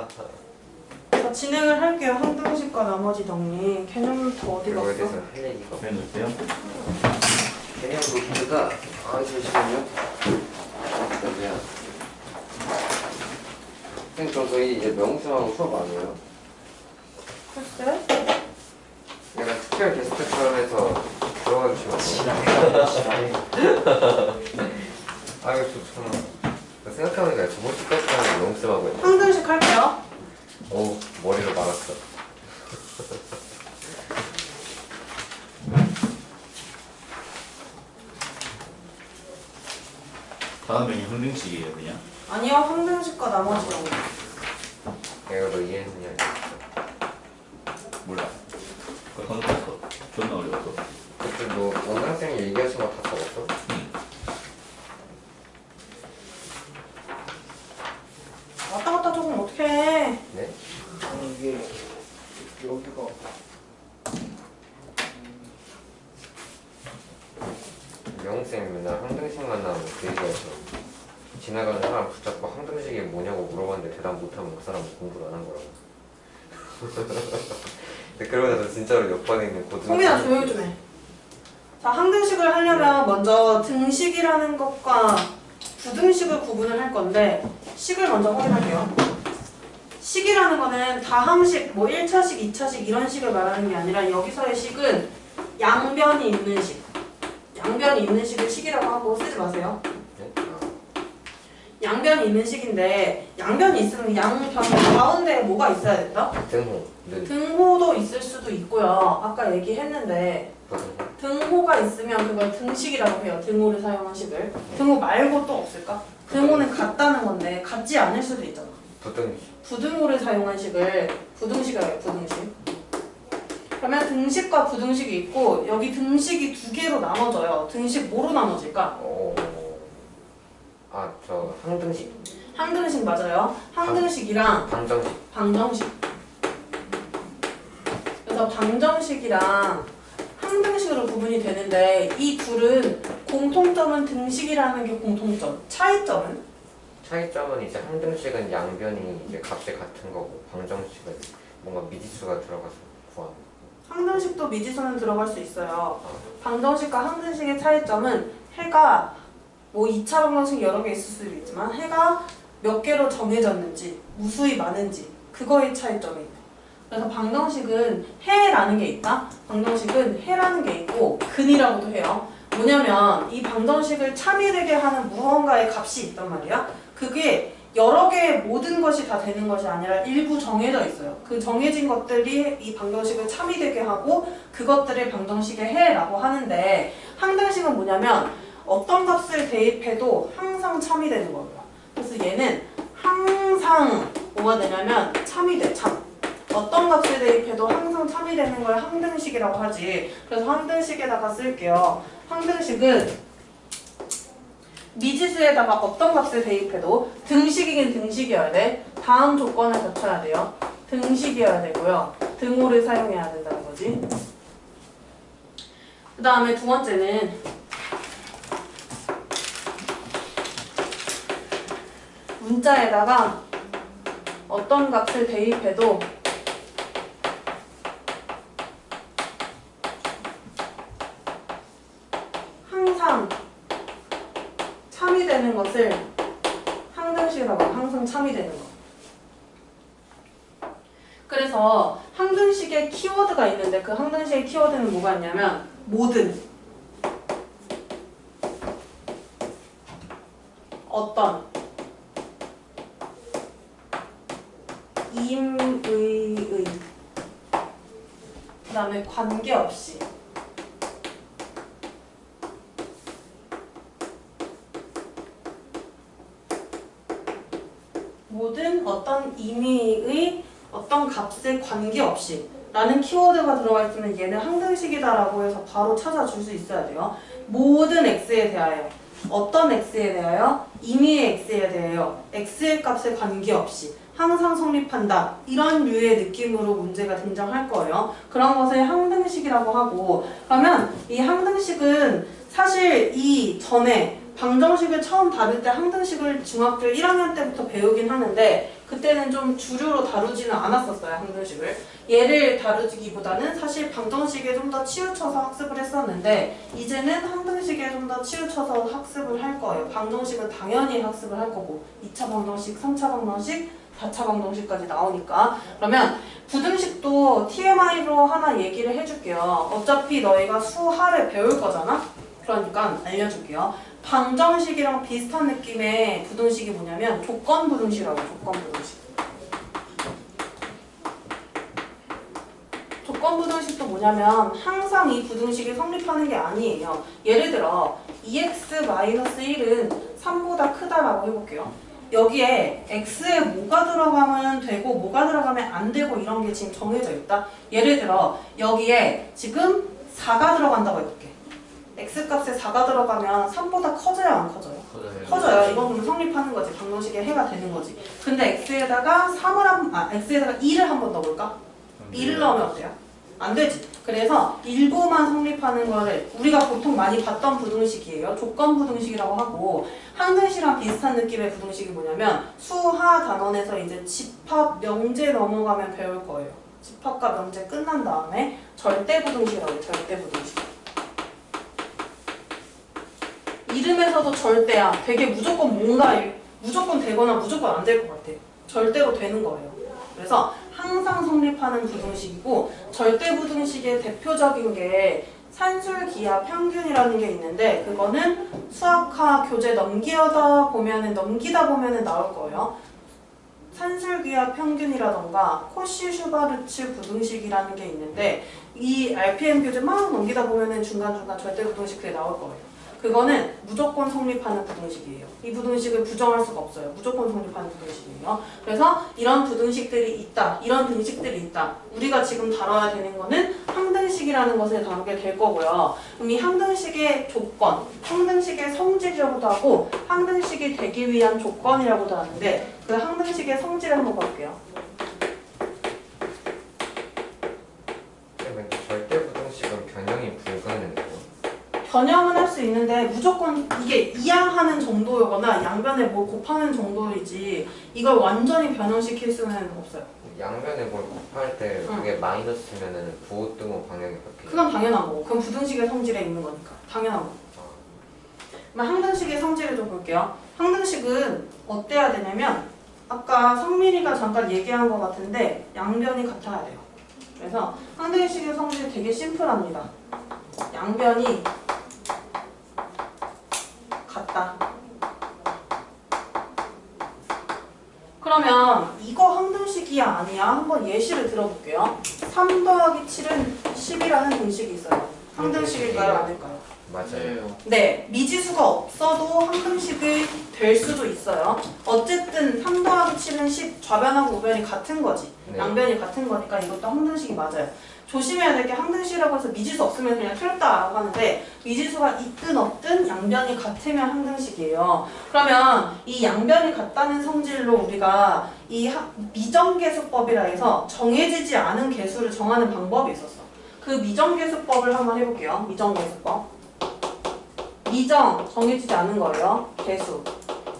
자, 진행을 할게요. 항등식과 나머지 정리. 개념 더 어디 갔어? 이거에 대해서 할 얘기가 해놓을게요. 개념 노트가 잠시만요. 그러면 선생님 그럼 저희 이제 명수하고 수업 안 해요? 글쎄? 내가 특별 게스트처럼 해서 들어가 주시면 아 이거 좋잖아. 생각해보니까 저번 주까지는 명수하고 했네. 항등식 할게요. 오 머리를 말았어. 다음에 항등식이에요 그냥. 아니요, 항등식과 나머지 정리. 내가 너 이해했냐? 몰라. 그거 건너갔어. 존나 어려웠어. 그때 너 원장쌤이 얘기하신 거 다 적었어? 왔다 갔다 조금 어떻게 해? 네? 이게 여기가 명훈쌤이 맨날 항등식만 나오면 그 얘기하죠. 지나가는 사람 붙잡고 항등식이 뭐냐고 물어봤는데 대답 못하면 그 사람은 공부를 안 한 거라고. 근데 그러고 나서 진짜로 옆반에 있는 고등학생 소민아 조용히 좀 해. 자, 항등식을 하려면 먼저 등식이라는 것과 부등식을 구분을 할 건데 식을 먼저 확인할게요. 식이라는 거는 다항식, 뭐 1차식, 2차식 이런 식을 말하는 게 아니라 여기서의 식은 양변이 있는 식. 양변이 있는 식을 식이라고 하고 쓰지 마세요. 네? 양변이 있는 식인데 양변이 있으면 양변 가운데에 뭐가 있어야 된다? 등호, 는, 등호도 있을 수도 있고요. 아까 얘기했는데 부등호. 등호가 있으면 그걸 등식이라고 해요. 등호를 사용한 식을. 등호 말고 또 없을까? 등호는 같다는 건데 같지 않을 수도 있잖아. 부등식. 부등호를 사용한 식을 부등식이라고 해요. 부등식. 그러면 등식과 부등식이 있고 여기 등식이 두 개로 나눠져요. 등식 뭐로 나눠질까? 아, 저 항등식. 항등식 맞아요. 항등식이랑 방정식. 방정식. 그래서 방정식이랑 항등식으로 구분이 되는데 이 둘은 공통점은 등식이라는 게 공통점. 차이점은? 차이점은 이제 항등식은 양변이 이제 값이 같은 거고 방정식은 뭔가 미지수가 들어가서 구하는. 항등식도 미지수는 들어갈 수 있어요. 방정식과 항등식의 차이점은 해가 뭐 2차 방정식 여러 개 있을 수도 있지만 해가 몇 개로 정해졌는지 무수히 많은지 그거의 차이점이 있다. 그래서 방정식은 해라는 게 있다. 방정식은 해라는 게 있고 근이라고도 해요. 뭐냐면 이 방정식을 참이되게 하는 무언가의 값이 있단 말이야. 그게 여러 개의 모든 것이 다 되는 것이 아니라 일부 정해져 있어요. 그 정해진 것들이 이 방정식을 참이되게 하고 그것들을 방정식의 해라고 하는데 항등식은 뭐냐면 어떤 값을 대입해도 항상 참이되는 거예요. 그래서 얘는 항상 뭐가 되냐면 참이돼. 참. 어떤 값을 대입해도 항상 참이되는 걸 항등식이라고 하지. 그래서 항등식에다가 쓸게요. 항등식은 미지수에다가 어떤 값을 대입해도 등식이긴 등식이어야 돼. 다음 조건을 갖춰야 돼요. 등식이어야 되고요. 등호를 사용해야 된다는 거지. 그 다음에 두 번째는 문자에다가 어떤 값을 대입해도 항상 참이 되는 것을 항등식이라고 해요. 항상 참이 되는 거. 그래서 항등식의 키워드가 있는데 그 항등식의 키워드는 뭐가 있냐면 모든, 어떤, 임의의, 그 다음에 관계없이, 모든 어떤 임의의 어떤 값에 관계없이 라는 키워드가 들어가 있으면 얘는 항등식이다라고 해서 바로 찾아줄 수 있어야 돼요. 모든 x에 대하여, 어떤 x에 대하여, 임의의 x에 대하여, x의 값에 관계없이 항상 성립한다. 이런 류의 느낌으로 문제가 등장할 거예요. 그런 것을 항등식이라고 하고, 그러면 이 항등식은 사실 이 전에 방정식을 처음 다룰 때 항등식을 중학교 1학년 때부터 배우긴 하는데 그 그때는 좀 주류로 다루지는 않았었어요, 항등식을. 얘를 다루기보다는 사실 방정식에 좀 더 치우쳐서 학습을 했었는데 이제는 항등식에 좀 더 치우쳐서 학습을 할 거예요. 방정식은 당연히 학습을 할 거고 2차 방정식, 3차 방정식, 4차 방정식까지 나오니까. 그러면 부등식도 TMI로 하나 얘기를 해줄게요. 어차피 너희가 수하를 배울 거잖아? 그러니까 알려줄게요. 방정식이랑 비슷한 느낌의 부등식이 뭐냐면 조건 부등식이라고. 조건 부등식. 조건 부등식도 뭐냐면 항상 이 부등식이 성립하는 게 아니에요. 예를 들어 2x-1은 3보다 크다라고 해볼게요. 여기에 x에 뭐가 들어가면 되고 뭐가 들어가면 안 되고 이런 게 지금 정해져 있다. 예를 들어 여기에 지금 4가 들어간다고 해볼게. x값에 4가 들어가면 3보다 커져요, 안 커져요? 커져요. 이건 그럼 성립하는 거지. 방정식에 해가 되는 거지. 근데 x에다가 2를 한 번 넣어볼까? 2를 넣으면 어때요? 안 되지. 그래서 일부만 성립하는 거를 우리가 보통 많이 봤던 부등식이에요. 조건 부등식이라고 하고 항등식이랑 비슷한 느낌의 부등식이 뭐냐면 수하 단원에서 이제 집합 명제 넘어가면 배울 거예요. 집합과 명제 끝난 다음에 절대 부등식이라고 해요. 절대 부등식. 이름에서도 절대야. 되게 무조건 뭔가 무조건 되거나 무조건 안 될 것 같아. 절대로 되는 거예요. 그래서 항상 성립하는 부등식이고 절대 부등식의 대표적인 게 산술기하 평균이라는 게 있는데 그거는 수학화 교재 넘기다 보면은 나올 거예요. 산술기하 평균이라던가 코시-슈바르츠 부등식이라는 게 있는데 이 RPM 교재 막 넘기다 보면은 중간중간 절대 부등식 그게 나올 거예요. 그거는 무조건 성립하는 부등식이에요. 이 부등식을 부정할 수가 없어요. 무조건 성립하는 부등식이에요. 그래서 이런 부등식들이 있다. 이런 등식들이 있다. 우리가 지금 다뤄야 되는 거는 항등식이라는 것을 다루게 될 거고요. 그럼 이 항등식의 조건, 항등식의 성질이라고도 하고 항등식이 되기 위한 조건이라고도 하는데 그 항등식의 성질을 한번 볼게요. 절대 부등식은 변형이 불가능해요. 변형은 할 수 있는데 무조건 이게 이항하는 정도거나 양변에 뭘 곱하는 정도이지 이걸 완전히 변형시킬 수는 없어요. 양변에 뭘 곱할 때 그게 마이너스면은 부호 뜨고 방향이 바뀌어요. 그건 당연한 거고 그건 부등식의 성질에 있는 거니까 당연한 거고. 그럼 항등식의 성질을 좀 볼게요. 항등식은 어때야 되냐면 아까 성민이가 잠깐 얘기한 것 같은데 양변이 같아야 돼요. 그래서 항등식의 성질이 되게 심플합니다. 양변이 같다. 그러면 이거 항등식이야 아니야? 한번 예시를 들어볼게요. 3 더하기 7은 10이라는 등식이 있어요. 항등식일까요? 아닐까요? 맞아요. 네, 미지수가 없어도 항등식이 될 수도 있어요. 어쨌든 3 더하기 7은 10, 좌변하고 우변이 같은 거지. 네. 양변이 같은 거니까 이것도 항등식이 맞아요. 조심해야 될 게 항등식이라고 해서 미지수 없으면 그냥 틀렸다라고 하는데 미지수가 있든 없든 양변이 같으면 항등식이에요. 그러면 이 양변이 같다는 성질로 우리가 이 미정계수법이라 해서 정해지지 않은 계수를 정하는 방법이 있었어. 그 미정계수법을 한번 해볼게요. 미정계수법. 정해지지 않은 거예요. 계수.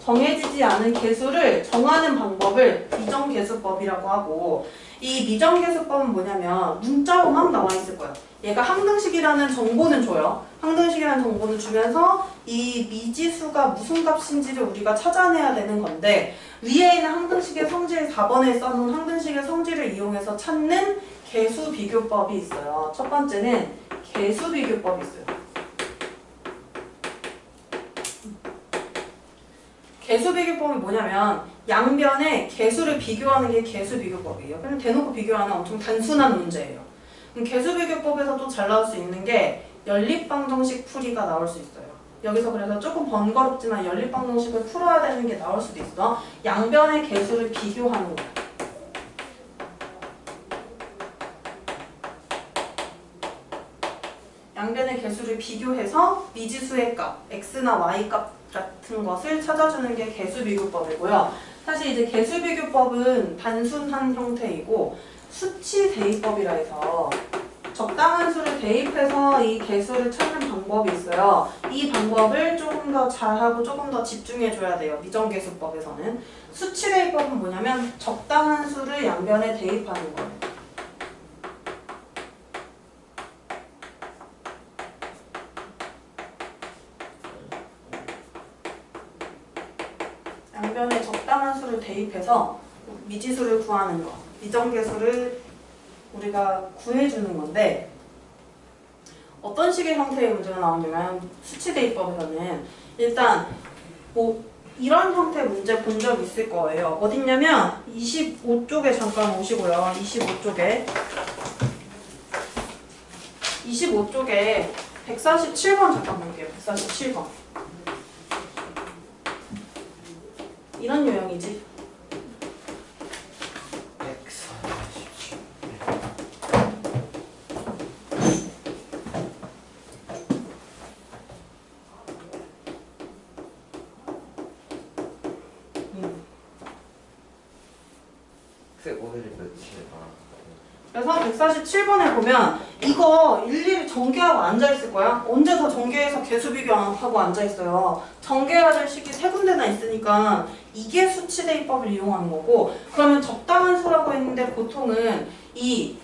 정해지지 않은 계수를 정하는 방법을 미정계수법이라고 하고 이 미정계수법은 뭐냐면 문자로만 나와 있을 거예요. 얘가 항등식이라는 정보는 줘요. 항등식이라는 정보는 주면서 이 미지수가 무슨 값인지를 우리가 찾아내야 되는 건데 위에 있는 항등식의 성질 4번에 써놓은 항등식의 성질을 이용해서 찾는 계수비교법이 있어요. 첫 번째는 계수비교법이 있어요. 계수비교법이 뭐냐면 양변의 계수를 비교하는 게 계수비교법이에요. 그냥 대놓고 비교하는 엄청 단순한 문제예요. 그럼 계수비교법에서도 잘 나올 수 있는 게 연립방정식 풀이가 나올 수 있어요. 여기서 그래서 조금 번거롭지만 연립방정식을 풀어야 되는 게 나올 수도 있어. 양변의 계수를 비교하는 거야. 양변의 계수를 비교해서 미지수의 값, x나 y 값 같은 것을 찾아주는 게 계수비교법이고요. 사실 이제 계수비교법은 단순한 형태이고 수치 대입법이라 해서 적당한 수를 대입해서 이 개수를 찾는 방법이 있어요. 이 방법을 조금 더 잘하고 조금 더 집중해줘야 돼요. 미정계수법에서는. 수치 대입법은 뭐냐면 적당한 수를 양변에 대입하는 거예요. 양변에 적당한 수를 대입해서 미지수를 구하는 거. 미정계수를 우리가 구해주는 건데 어떤 식의 형태의 문제가 나오냐면 수치대입법에서는 일단 뭐 이런 형태의 문제 본 적 있을 거예요. 어딨냐면 25쪽에 잠깐 오시고요. 25쪽에 147번 잠깐 볼게요. 147번 이런 유형이지. 그래서 147번에 보면 이거 일일이 전개하고 앉아있을 거야. 언제 더 전개해서 개수 비교하고 앉아있어요. 전개해야 될 식이 세 군데나 있으니까 이게 수치대입법을 이용하는 거고 그러면 적당한 수라고 했는데 보통은 이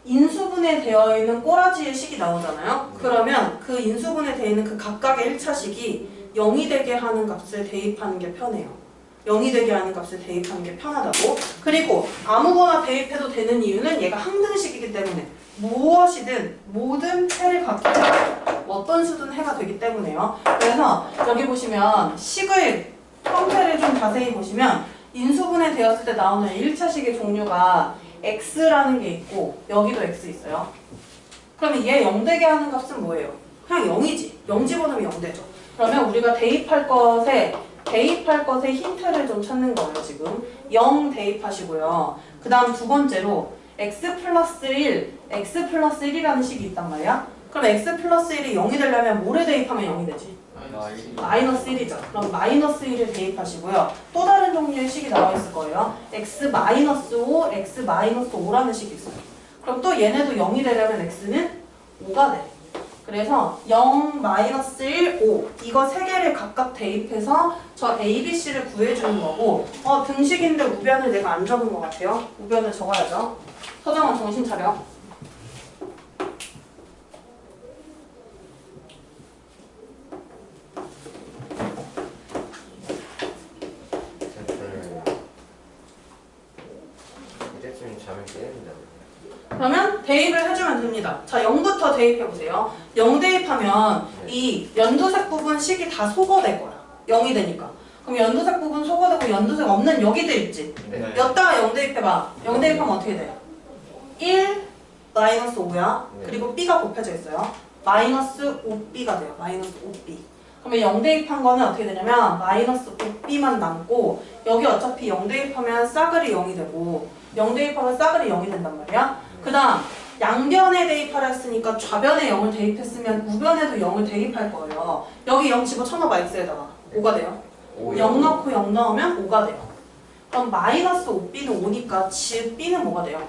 인수분해 되어 있는 꼬라지의 식이 나오잖아요. 그러면 그 인수분해 되어 있는 그 각각의 1차식이 0이 되게 하는 값을 대입하는 게 편해요. 0이 되게 하는 값을 대입하는 게 편하다고. 그리고 아무거나 대입해도 되는 이유는 얘가 항등식이기 때문에 무엇이든 모든 해를 갖게 되고 어떤 수든 해가 되기 때문에요. 그래서 여기 보시면 식의 형태를 좀 자세히 보시면 인수분해 되었을 때 나오는 1차식의 종류가 x라는 게 있고 여기도 x 있어요. 그러면 얘 0 되게 하는 값은 뭐예요? 그냥 0이지. 0 집어넣으면 0 되죠. 그러면 우리가 대입할 것에 힌트를 좀 찾는 거예요. 지금 0 대입하시고요. 그 다음 두 번째로 x 플러스 1이라는 식이 있단 말이야. 그럼 x 플러스 1이 0이 되려면 뭐를 대입하면 0이 되지? 마이너스 1이죠. 그럼 마이너스 1을 대입하시고요. 또 다른 종류의 식이 나와 있을 거예요. x 마이너스 5, x 마이너스 5라는 식이 있어요. 그럼 또 얘네도 0이 되려면 x는 5가 돼. 그래서 0, 마이너스 1, 5 이거 세 개를 각각 대입해서 저 A, B, C를 구해주는 거고 등식인데 우변을 내가 안 적은 것 같아요. 우변을 적어야죠. 서정원 정신 차려. 이제쯤 잠을 깨야 된다. 그러면 대입을 해주면 됩니다. 자, 0부터 대입해보세요. 0 대입하면 이 연두색 부분 식이 다 소거될 거야. 0이 되니까. 그럼 연두색 부분 소거되고 연두색 없는 여기들 있지? 네. 여기다가 0 대입해봐. 0 대입하면 어떻게 돼? 1 마이너스 5야. 그리고 B가 곱해져 있어요. 마이너스 5B가 돼요. 마이너스 5B. 그러면 0 대입한 거는 어떻게 되냐면 마이너스 5B만 남고 여기 어차피 0 대입하면 싸그리 0이 되고 0 대입하면 싸그리 0이 된단 말이야. 그 다음 양변에 대입하라 했으니까 좌변에 0을 대입했으면 우변에도 0을 대입할 거예요. 여기 0 집어쳐넣어봐. x에다가 5가 돼요. 0 넣고 0 넣으면 5가 돼요. 그럼 마이너스 5b는 5니까 즉 b는 뭐가 돼요?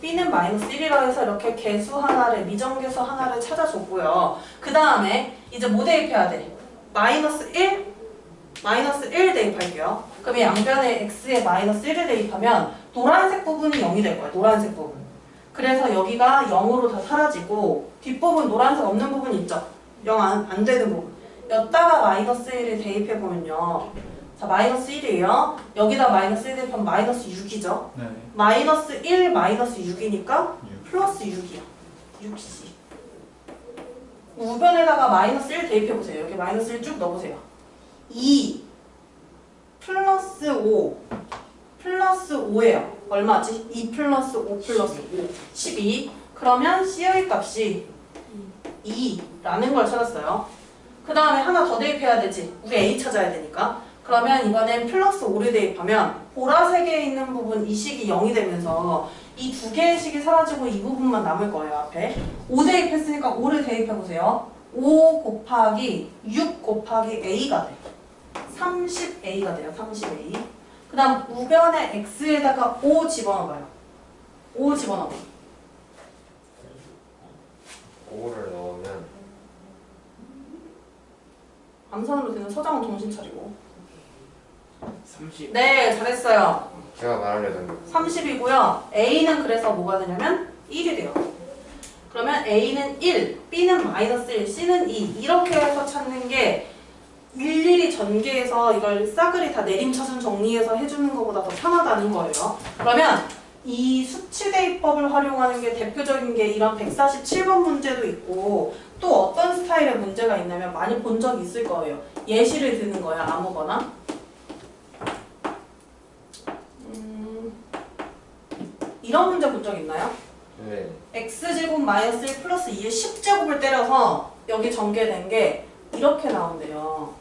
b는 마이너스 1이라 해서 이렇게 개수 하나를 미정계수 하나를 찾아줬고요. 그 다음에 이제 뭐 대입해야 돼? 마이너스 1 대입할게요. 그러면 양변에 x에 마이너스 1을 대입하면 노란색 부분이 0이 될 거예요. 노란색 부분. 그래서 여기가 0으로 다 사라지고 뒷부분 노란색 없는 부분 있죠? 0 안 되는 부분. 여기다가 마이너스 1을 대입해보면요. 자, 마이너스 1이에요. 여기다 마이너스 1 대입하면 마이너스 6이죠? 네. 마이너스 1 마이너스 6이니까 플러스 6이야. 6C. 우변에다가 마이너스 1 대입해보세요. 여기 마이너스 1 쭉 넣어보세요. 2 플러스 5 플러스 5예요. 얼마지? 2 플러스 5 플러스 5 12. 그러면 C의 값이 2라는 걸 찾았어요. 그 다음에 하나 더 대입해야 되지. 우리 A 찾아야 되니까. 그러면 이번엔 플러스 5를 대입하면 보라색에 있는 부분 이 식이 0이 되면서 이 두 개의 식이 사라지고 이 부분만 남을 거예요. 앞에 5 대입했으니까 5를 대입해보세요. 5 곱하기 6 곱하기 A가 돼. 30A가 돼요. 30A. 그 다음 우변에 X에다가 5 집어넣어봐요. 5 집어넣어봐. 5를 넣으면 암산으로 되는 서장은 정신 차리고. 30. 네, 잘했어요. 제가 말하려던 게 30이고요. A는 그래서 뭐가 되냐면 1이 돼요. 그러면 A는 1, B는 마이너스 1, C는 2 이렇게 해서 찾는 게 일일이 전개해서 이걸 싸그리 다 내림차순 정리해서 해주는 것보다 더 편하다는 거예요. 그러면 이 수치 대입법을 활용하는 게 대표적인 게 이런 147번 문제도 있고 또 어떤 스타일의 문제가 있냐면 많이 본 적이 있을 거예요. 예시를 드는 거야, 아무거나. 이런 문제 본 적 있나요? 네. x제곱 마이너스 1 플러스 2의 10제곱을 때려서 여기 전개된 게 이렇게 나온대요.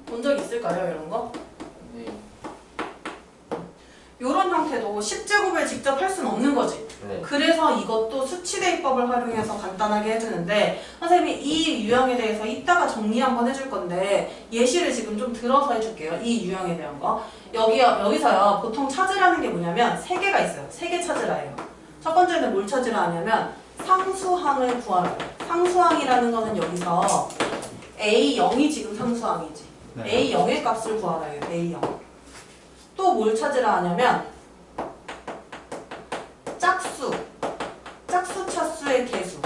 본 적 있을까요, 이런 거? 네. 이런 형태도 10제곱을 직접 할 수는 없는 거지. 네. 그래서 이것도 수치대입법을 활용해서 간단하게 해주는데 선생님이 이 유형에 대해서 이따가 정리 한번 해줄 건데 예시를 지금 좀 들어서 해줄게요. 이 유형에 대한 거. 여기서요. 보통 찾으라는 게 뭐냐면 세 개가 있어요. 세 개 찾으라예요. 첫 번째는 뭘 찾으라 하냐면 상수항을 구하라. 상수항이라는 거는 여기서 A0이 지금 상수항이지. 네. A0의 값을 구하라예요. A0. 또 뭘 찾으라 하냐면 짝수, 짝수 차수의 개수의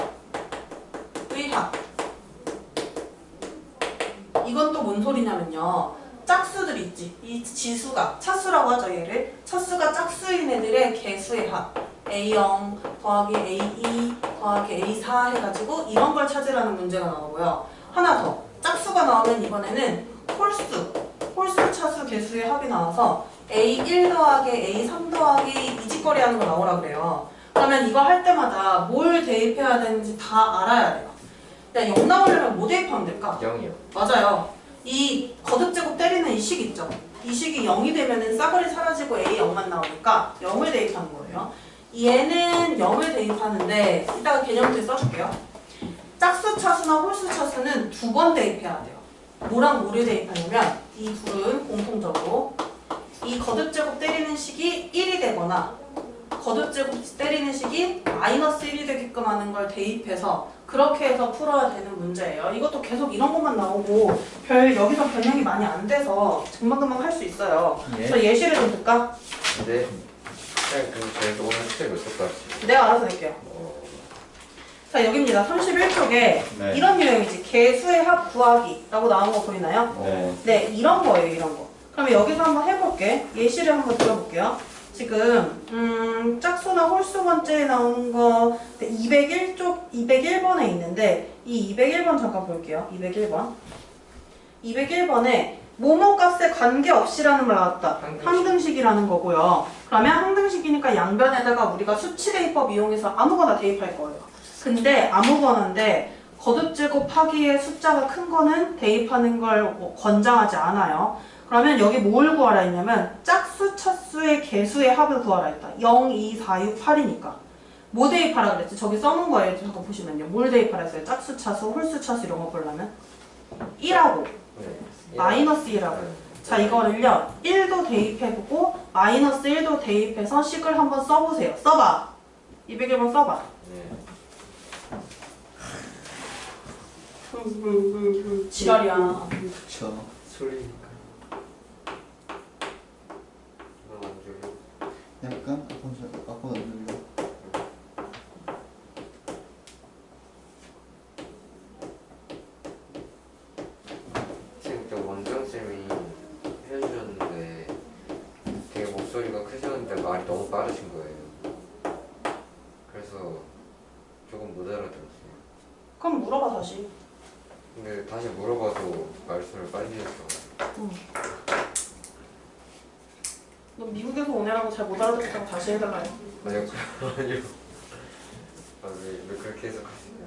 합. 이건 또 뭔 소리냐면요. 짝수들 있지. 이 지수가 차수라고 하죠. 얘를. 차수가 짝수인 애들의 개수의 합. A0 더하기 A2 더하기 A4 해가지고 이런 걸 찾으라는 문제가 나오고요. 하나 더. 짝수가 나오면 이번에는 홀수 차수 개수의 합이 나와서 A1 더하기 A3 더하기 이 짓거리 하는 거 나오라 그래요. 그러면 이거 할 때마다 뭘 대입해야 되는지 다 알아야 돼요. 야, 0 나오려면 뭐 대입하면 될까? 0이요. 맞아요. 이 거듭제곱 때리는 이 식 있죠? 이 식이 0이 되면은 싸그리 사라지고 A 0만 나오니까 0을 대입하는 거예요. 얘는 0을 대입하는데 이따가 개념들 써줄게요. 짝수 차수나 홀수 차수는 두 번 대입해야 돼요. 뭐랑 뭐를 대입하냐면 이 둘은 공통적으로 이 거듭제곱 때리는 식이 1이 되거나 거듭제곱 때리는 식이 마이너스 1이 되게끔 하는 걸 대입해서 그렇게 해서 풀어야 되는 문제예요. 이것도 계속 이런 것만 나오고 여기서 변형이 많이 안 돼서 금방금방 할 수 있어요. 예. 저 예시를 좀 들까? 근데 그냥 저희도 오늘 숙제 몇 쪽까지? 내가 알아서 낼게요. 자, 여기입니다. 31쪽에 네. 이런 유형이지. 개수의 합 구하기 라고 나온 거 보이나요? 네. 네, 이런 거예요, 이런 거. 그러면 여기서 한번 해볼게. 예시를 한번 들어볼게요. 지금 짝수나 홀수 번째에 나오는 거 201쪽 201번에 있는데 이 201번 잠깐 볼게요. 201번. 201번에 모모 값에 관계없이라는 말 나왔다. 항등식이라는 거고요. 그러면 항등식이니까 양변에다가 우리가 수치대입법 이용해서 아무거나 대입할 거예요. 근데 아무거나인데 거듭제곱하기에 숫자가 큰 거는 대입하는 걸 권장하지 않아요. 그러면 여기 뭘 구하라 했냐면 짝수, 차수의 개수의 합을 구하라 했다. 0, 2, 4, 6, 8이니까. 뭐 대입하라 그랬지? 저기 써놓은 거예요. 잠깐 보시면요. 뭘 대입하라 했어요? 짝수, 차수, 홀수, 차수 이런 거 보려면 1하고 네. 마이너스 1하고 자 이거를요. 1도 대입해보고 마이너스 1도 대입해서 식을 한번 써보세요. 써봐. 201번 써봐. 네. 지랄이야. 그쵸. 소리니까. 너무 안 졸려. 약간 아까 눌려. 지금 또 원장쌤이 해주셨는데 되게 목소리가 크셨는데 말이 너무 빠르신 거예요. 그래서 조금 못 알아들었어요. 그럼 물어봐 다시. 근데 다시 물어봐도 말씀을 빨리 해서 너 미국에서 오느라고 잘 못 알아듣겠다고 다시 해달라요. 아니요. 아니요. 왜 그렇게 해석하시나요?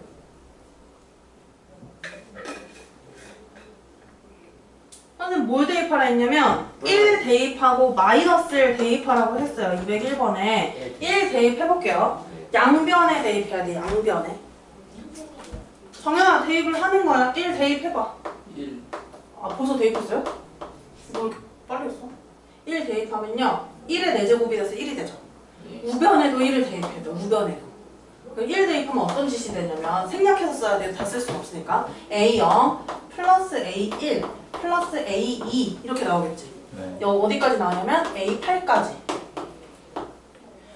선생님 뭘 대입하라 했냐면 1 대입하고 마이너스 1 대입하라고 했어요. 201번에 1 대입해볼게요. 양변에 대입해야 돼. 양변에. 정연아 대입을 하는 거야. 1 대입해봐. 1. 아 벌써 대입했어요? 뭐 빨리 했어? 1 대입하면요 1의 4제곱이 돼서 1이 되죠. 우변에도 1을 대입해야 돼. 우변에도. 1 대입하면 어떤 짓이 되냐면 생략해서 써야 돼. 다 쓸 수는 없으니까 A0 플러스 A1 플러스 A2 이렇게 나오겠지. 네. 어디까지 나오냐면 A8까지.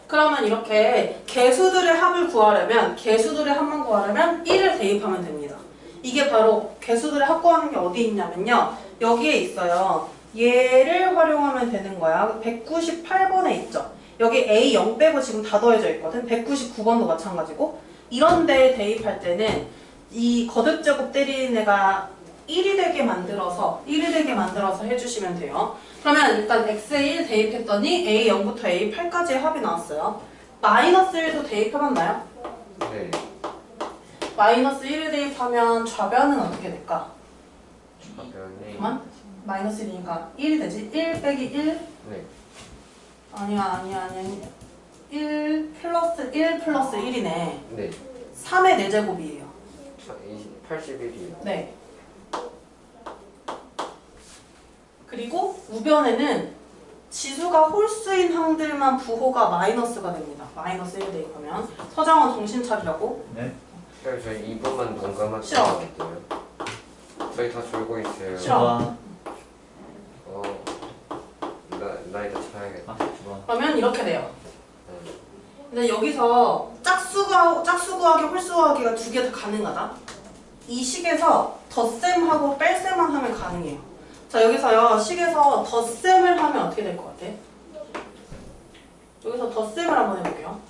그러면 이렇게 개수들의 합을 구하려면 개수들의 합만 구하려면 1을 대입하면 됩니다. 이게 바로 개수들의 합 구하는 게 어디 있냐면요. 여기에 있어요. 얘를 활용하면 되는 거야. 198번에 있죠. 여기 A0 빼고 지금 다 더해져 있거든. 199번도 마찬가지고. 이런 데에 대입할 때는 이 거듭제곱 때리는 애가 1이 되게 만들어서 해주시면 돼요. 그러면 일단 x에 1 대입했더니 A0부터 A8까지의 합이 나왔어요. 마이너스 1도 대입해봤나요? 네. 마이너스 1을 대입하면 좌변은 어떻게 될까? 좌변이 잠깐만. 마이너스 1이니까 1이 되지? 1 빼기 1? 네. 아니야. 1 플러스 1이네. 네. 3의 4제곱이에요. 81이요. 네. 그리고 우변에는 지수가 홀수인 항들만 부호가 마이너스가 됩니다. 마이너스 1 대입하면. 서장원 정신 차리라고. 네. 그럼 저희 2번만 동감할게요. 싫어. 저희 다 졸고 있어요. 싫어. 나 이제 자야겠다. 아, 좋아. 그러면 이렇게 돼요. 응. 근데 여기서 짝수 구하기, 홀수 구하기가 두 개 다 가능하다. 이 식에서 덧셈하고 뺄셈만 하면 가능해요. 자, 여기서요. 식에서 덧셈을 하면 어떻게 될 것 같아? 여기서 덧셈을 한번 해볼게요.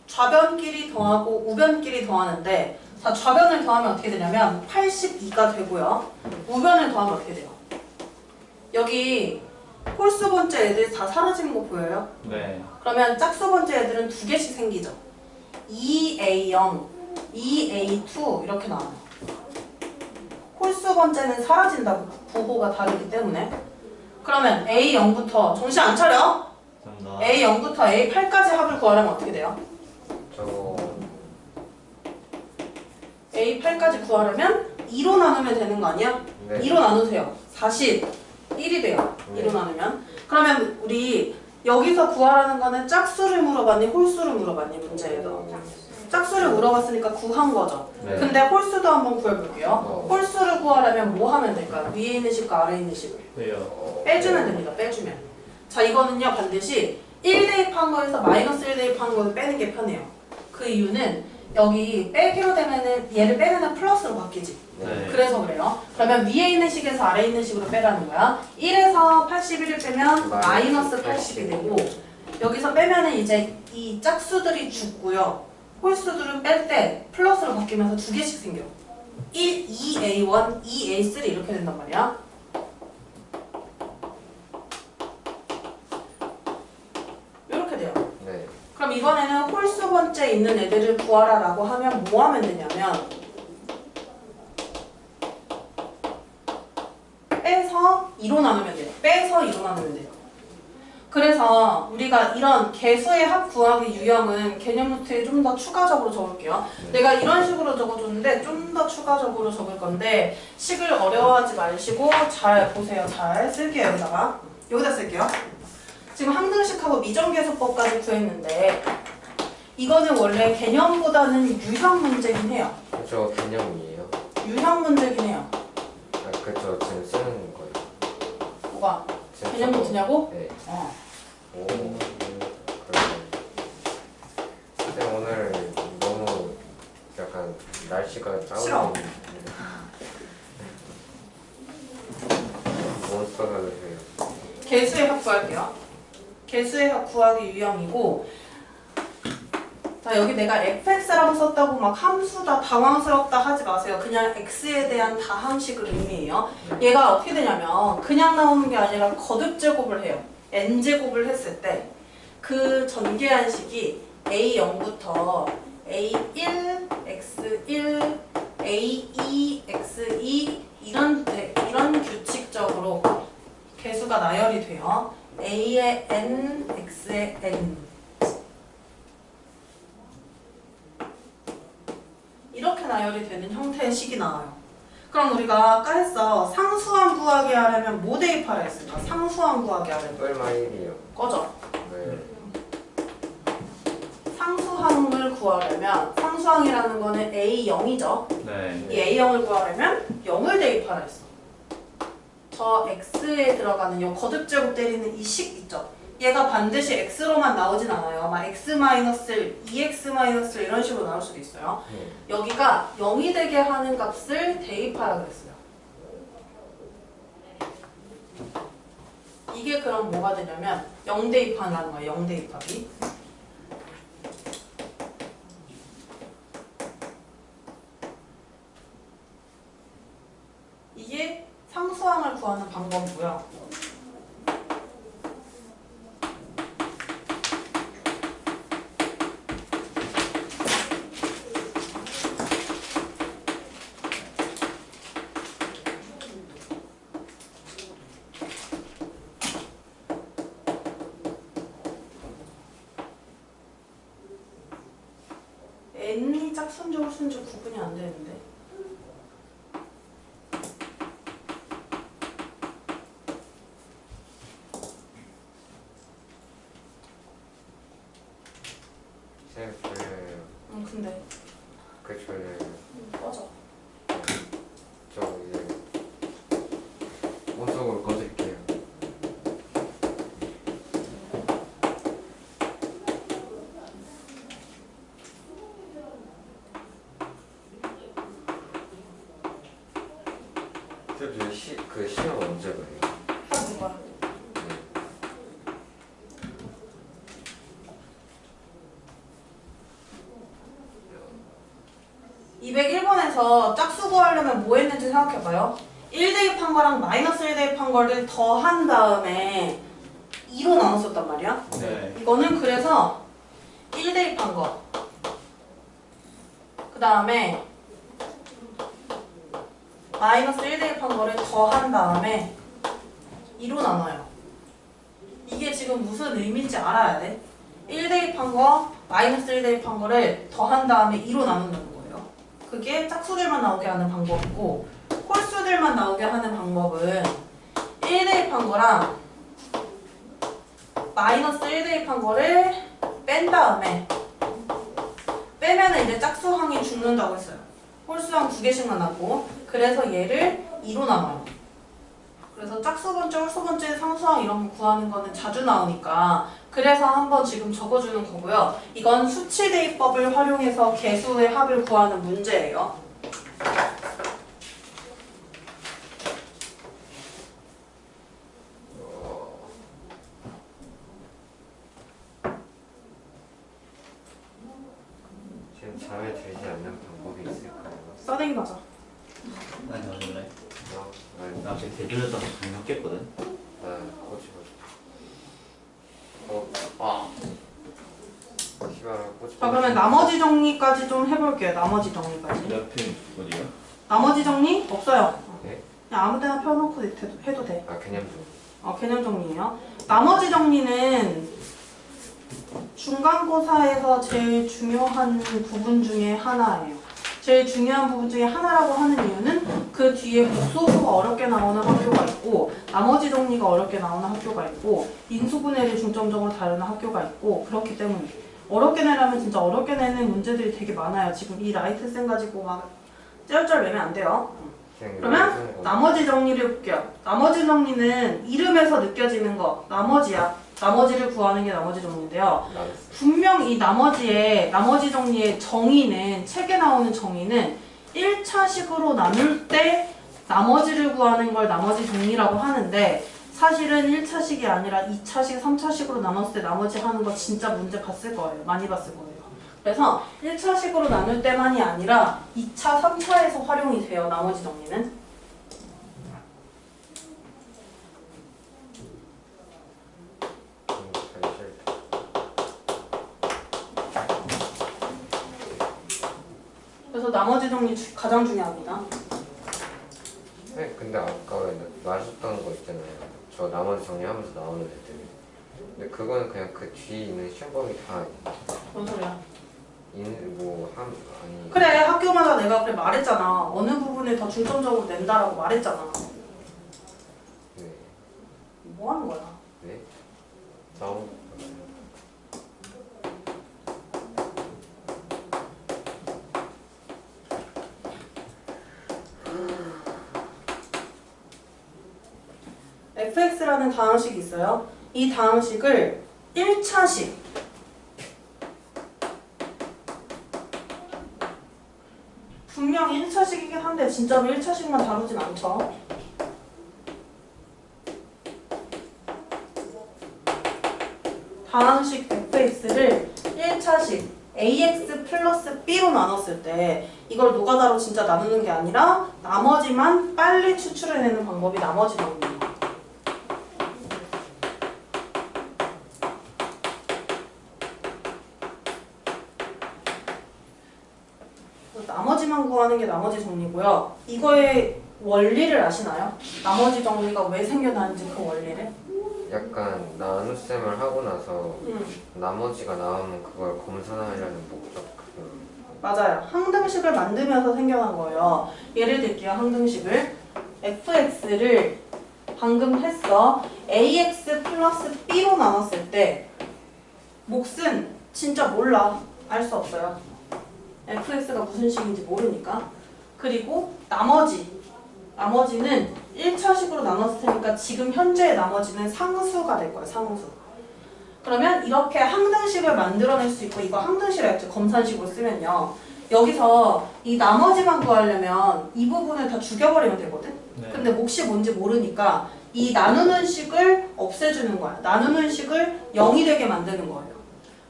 좌변끼리 더하고 우변끼리 더하는데, 자, 좌변을 더하면 어떻게 되냐면 82가 되고요. 우변을 더하면 어떻게 돼요? 여기 홀수 번째 애들 다 사라지는 거 보여요? 네. 그러면 짝수 번째 애들은 두 개씩 생기죠. 2A0, 2A2 이렇게 나와요. 홀수 번째는 사라진다고, 부호가 다르기 때문에. 그러면 A0부터 정신 안 차려? 감사합니다. A0부터 A8까지 합을 구하려면 어떻게 돼요? 저거 A8까지 구하려면 2로 나누면 되는 거 아니야? 네. 2로 나누세요. 41이 돼요. 네. 2로 나누면. 그러면 우리 여기서 구하라는 거는 짝수를 물어봤니? 홀수를 물어봤니? 문제에서. 짝수를 물어봤으니까 구한 거죠. 네. 근데 홀수도 한번 구해볼게요. 홀수를 구하려면 뭐 하면 될까요? 위에 있는 식과 아래에 있는 식을. 왜요? 빼주면 됩니다. 빼주면. 자, 이거는요. 반드시 1 대입한 거에서 마이너스 1 대입한 거를 빼는 게 편해요. 그 이유는 여기 빼기로 되면은 얘를 빼면은 플러스로 바뀌지. 네. 그래서 그래요. 그러면 위에 있는 식에서 아래에 있는 식으로 빼라는 거야. 1에서 81을 빼면 마이너스 80이 되고, 여기서 빼면은 이제 이 짝수들이 죽고요. 홀수들은 뺄 때 플러스로 바뀌면서 두 개씩 생겨. 2A1, 2A3 이렇게 된단 말이야. 이렇게 돼요. 네. 그럼 이번에는 홀수 번째 있는 애들을 구하라라고 하면 뭐 하면 되냐면 빼서 2로 나누면 돼요. 빼서 2로 나누면 돼요. 그래서 우리가 이런 개수의 합 구하기 유형은 개념 노트에 좀 더 추가적으로 적을게요. 내가 이런 식으로 적어줬는데 좀 더 추가적으로 적을 건데 식을 어려워하지 마시고 잘 보세요. 잘 쓸게요. 여기다 쓸게요. 지금 항등식하고 미정계수법까지 구했는데 이거는 원래 개념보다는 유형 문제긴 해요. 저 개념이에요. 유형 문제긴 해요. 아, 그쵸. 지금 쓰는 거예요. 뭐가? 지금 개념 저거- 문제냐고? 네. 어. 오. 그러네. 근데 오늘 너무 약간 날씨가 싫어. 다운돼. 몬스터가 되세요. 개수의 합 구할게요. 개수의 합 구하기 유형이고, 자, 여기 내가 fx라고 썼다고 막 함수다 당황스럽다 하지 마세요. 그냥 x에 대한 다함식을 의미해요. 얘가 어떻게 되냐면 그냥 나오는 게 아니라 거듭제곱을 해요. n제곱을 했을 때 그 전개한식이 a0부터 a1, x1, a2, x2 이런 규칙적으로 개수가 나열이 돼요. a의 n, x의 n 이렇게 나열이 되는 형태의 식이 나와요. 그럼 우리가 아까 했어. 상수함 구하기 하려면 뭐 대입하라 했을까? 상수함 구하기 하려면 뿔마 1이요. 꺼져. 네. 상수항을 구하려면 상수항이라는 거는 A0이죠. 네. 이 A0을 구하려면 0을 대입하라 했어. 저 X에 들어가는 요 거듭제곱 때리는 이 식 있죠. 얘가 반드시 X로만 나오진 않아요. 막 X-1, 2X- 이런 식으로 나올 수도 있어요. 네. 여기가 0이 되게 하는 값을 대입하라 그랬어요. 이게 그럼 뭐가 되냐면 0 대입하라는 거예요. 0 대입하기. 이게 상수항을 구하는 방법이고요. n이 짝수인지 홀수인지 구분이 안 되는데. 쌤 졸려요. 근데 그 졸려요. 꺼져. 저 이제 온속으로 꺼질게요. 쌤 그 시험 언제 봐요? 하는 거야. 201번에서 짝수 구하려면 뭐 했는지 생각해봐요. 1 대입한 거랑 마이너스 1 대입한 거를 더한 다음에 2로 나눴었단 말이야. 네. 이거는 그래서 1 대입한 거, 그 다음에 마이너스 1 대입한 거를 더한 다음에 2로 나눠요. 이게 지금 무슨 의미인지 알아야 돼. 1 대입한 거, 마이너스 1 대입한 거를 더한 다음에 2로 나눈다는 거예요. 그게 짝수들만 나오게 하는 방법이고, 홀수들만 나오게 하는 방법은 1 대입한 거랑 마이너스 1 대입한 거를 뺀 다음에, 빼면은 이제 짝수항이 죽는다고 했어요. 홀수항 2개씩만 남고, 그래서 얘를 2로 나눠요. 그래서 짝수 번째, 홀수 번째, 상수항 이런 거 구하는 거는 자주 나오니까 그래서 한번 지금 적어주는 거고요. 이건 수치 대입법을 활용해서 개수의 합을 구하는 문제예요. 지금 잠에 들지 않는 방법이 있을까요? 써댕이 맞아. 나 잠실래? 나 지금 대전에서 강력 깼거든. 꼬집어. 아. 시바라 꼬집어. 자, 그러면 나머지 정리까지 좀 해볼게요. 나머지 정리까지. 옆에 어디요? 나머지 정리 없어요. 네? 그냥 아무 데나 펴놓고 해도 돼. 아 개념 좀. 개념 정리예요. 나머지 정리는 중간고사에서 제일 중요한 부분 중에 하나예요. 제일 중요한 부분 중에 하나라고 하는 이유는 그 뒤에 복소수가 어렵게 나오는 학교가 있고, 나머지 정리가 어렵게 나오는 학교가 있고, 인수분해를 중점적으로 다루는 학교가 있고, 그렇기 때문에 어렵게 내라면 진짜 어렵게 내는 문제들이 되게 많아요. 지금 이 라이트 쌤 가지고 막 쩔쩔 매면 안 돼요. 그러면 나머지 정리를 볼게요. 나머지 정리는 이름에서 느껴지는 거, 나머지야. 나머지를 구하는 게 나머지 정리인데요. 분명 이 나머지 정리의 정의는, 책에 나오는 정의는 1차식으로 나눌 때 나머지를 구하는 걸 나머지 정리라고 하는데, 사실은 1차식이 아니라 2차식, 3차식으로 나눴을 때 나머지 하는 거 진짜 문제 봤을 거예요. 많이 봤을 거예요. 그래서 1차식으로 나눌 때만이 아니라 2차, 3차에서 활용이 돼요. 나머지 정리는. 그래서 나머지 정리 가장 중요합니다. 네, 근데 아까 말했던 거 있잖아요. 저 나머지 정리하면서 나오는 애들. 근데 그거는 그냥 그 뒤에 있는 시험 범위 다 뭔 소리야? 아니. 그래, 학교마다 내가 그래 말했잖아. 어느 부분에 더 중점적으로 낸다라고 말했잖아. 네. 뭐 하는 거야? 네? 나온 fx라는 다항식이 있어요. 이 다항식을 1차식 분명히 1차식이긴 한데 진짜로 1차식만 다루진 않죠. 다항식 fx를 1차식 ax 플러스 b로 나눴을 때 이걸 노가다로 진짜 나누는 게 아니라 나머지만 빨리 추출해내는 방법이 나머지 정리예요. 나머지만 구하는 게 나머지 정리고요. 이거의 원리를 아시나요? 나머지 정리가 왜 생겨나는지 그 원리를? 약간 나눗셈을 하고 나서 나머지가 나오면 그걸 검산하려는 목적 맞아요. 항등식을 만들면서 생겨난 거예요. 예를 들게요. 항등식을 fx를 방금 했어. ax 플러스 b로 나눴을 때 몫은 진짜 몰라. 알 수 없어요. fx가 무슨 식인지 모르니까. 그리고 나머지는 1차식으로 나눴을 테니까 지금 현재의 나머지는 상수가 될 거예요. 상수. 그러면 이렇게 항등식을 만들어낼 수 있고 이거 항등식이라 했죠. 검산식으로 쓰면요. 여기서 이 나머지만 구하려면 이 부분을 다 죽여버리면 되거든. 네. 근데 몫이 뭔지 모르니까 이 나누는 식을 없애주는 거야. 나누는 식을 0이 되게 만드는 거예요.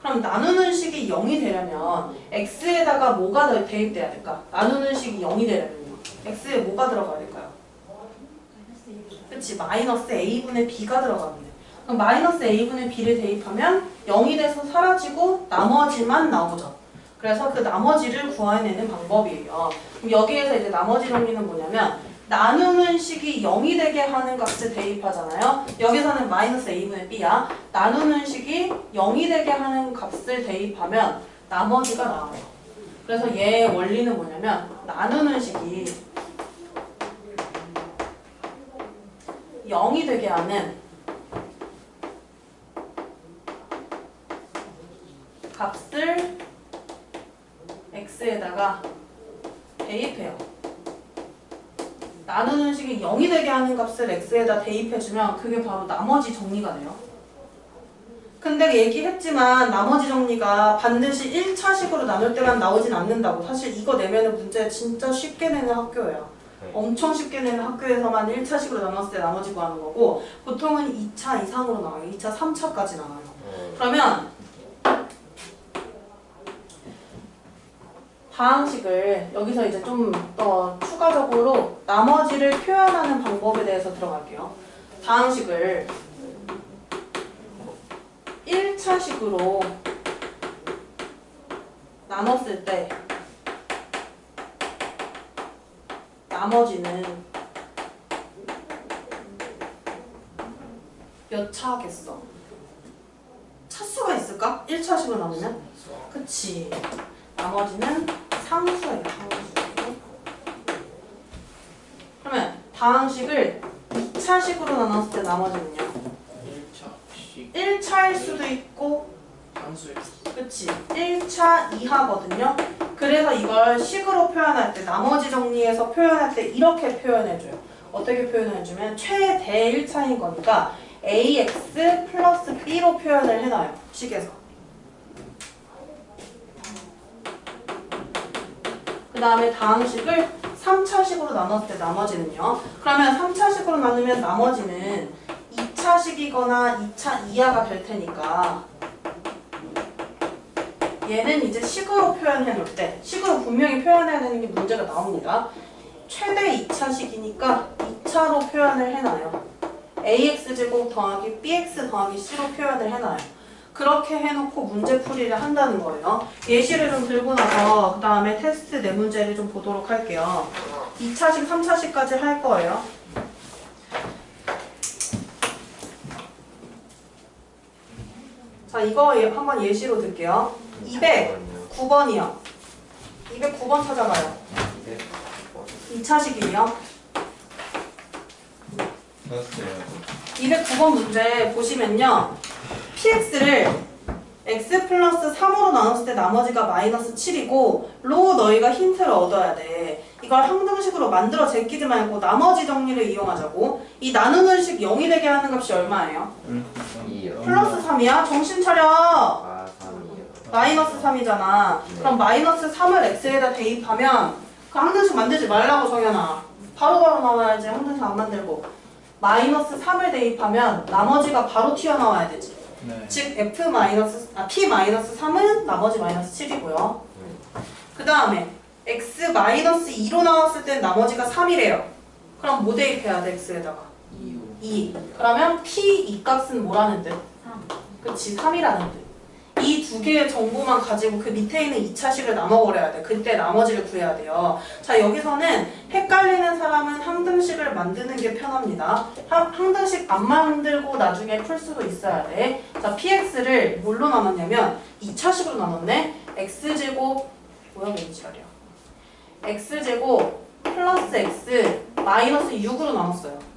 그럼 나누는 식이 0이 되려면 x에다가 뭐가 대입돼야 될까? 나누는 식이 0이 되려면요. x에 뭐가 들어가야 될까요? 그치, 마이너스 a분의 b가 들어가면 돼. 그럼 마이너스 a분의 b를 대입하면 0이 돼서 사라지고 나머지만 나오죠. 그래서 그 나머지를 구해내는 방법이에요. 그럼 여기에서 이제 나머지 정리는 뭐냐면 나누는 식이 0이 되게 하는 값을 대입하잖아요. 여기서는 마이너스 a분의 b야. 나누는 식이 0이 되게 하는 값을 대입하면 나머지가 나와요. 그래서 얘의 원리는 뭐냐면 나누는 식이 0이 되게 하는 값을 x에다가 대입해요. 나누는 식이 0이 되게 하는 값을 x에다 대입해주면 그게 바로 나머지 정리가 돼요. 근데 얘기했지만 나머지 정리가 반드시 1차식으로 나눌 때만 나오진 않는다고. 사실 이거 내면은 문제 진짜 쉽게 내는 학교예요. 엄청 쉽게 내는 학교에서만 1차식으로 나눴을 때 나머지 구하는 거고 보통은 2차 이상으로 나와요. 2차, 3차까지 나와요. 그러면 다항식을 여기서 이제 좀 더 추가적으로 나머지를 표현하는 방법에 대해서 들어갈게요. 다항식을 1차식으로 나눴을 때 나머지는 몇 차겠어? 차수가 있을까? 1차식으로 나누면? 그치. 나머지는 상수예요. 상수. 그러면 다항식을 2차식으로 나눴을 때 나머지는요? 1차씩 1차일 수도 있고 상수일 그치. 1차 이하거든요. 그래서 이걸 식으로 표현할 때 나머지 정리해서 표현할 때 이렇게 표현해줘요. 어떻게 표현해주면 최대 1차인 거니까 ax 플러스 b로 표현을 해놔요. 식에서. 그 다음에 다항식을 3차식으로 나눴을 때 나머지는요. 그러면 3차식으로 나누면 나머지는 2차식이거나 2차 이하가 될 테니까 얘는 이제 식으로 표현해 놓을 때 식으로 분명히 표현해야 되는 게 문제가 나옵니다. 최대 2차식이니까 2차로 표현을 해놔요. ax제곱 더하기 bx 더하기 c로 표현을 해놔요. 그렇게 해놓고 문제풀이를 한다는 거예요. 예시를 좀 들고 나서 그 다음에 테스트 네 문제를 좀 보도록 할게요. 2차식, 3차식까지 할 거예요. 자, 이거 한번 예시로 들게요. 209번이요. 209번 찾아봐요. 2차식이에요. 209번 문제 보시면요. px를 x 플러스 3으로 나눴을 때 나머지가 마이너스 7이고 로 너희가 힌트를 얻어야 돼. 이걸 항등식으로 만들어 제끼지 말고 나머지 정리를 이용하자고. 이 나누는 식 0이 되게 하는 값이 얼마예요? 2요. 플러스 3이야? 정신 차려. 아 3이요. 마이너스 3이잖아. 그럼 마이너스 3을 x에다 대입하면 그 항등식 만들지 말라고 정연아. 바로바로 나와야지. 항등식 안 만들고. 마이너스 3을 대입하면 나머지가 바로 튀어나와야 되지. 네. 즉 p-3은 나머지 마이너스 7이고요. 그 다음에 x-2로 나왔을 땐 나머지가 3이래요. 그럼 뭐 대입해야 돼? x에다가 2. 그러면 p 이 값은 뭐라는 뜻? 3. 그치, 3이라는 뜻. 이 두 개의 정보만 가지고 그 밑에 있는 2차식을 나눠버려야 돼. 그때 나머지를 구해야 돼요. 자, 여기서는 헷갈리는 사람은 항등식을 만드는 게 편합니다. 항등식 안 만들고 나중에 풀 수도 있어야 돼. 자, px를 뭘로 나눴냐면 2차식으로 나눴네. x제곱 뭐야, 왜 지랄이야. x제곱 플러스 x 마이너스 6으로 나눴어요.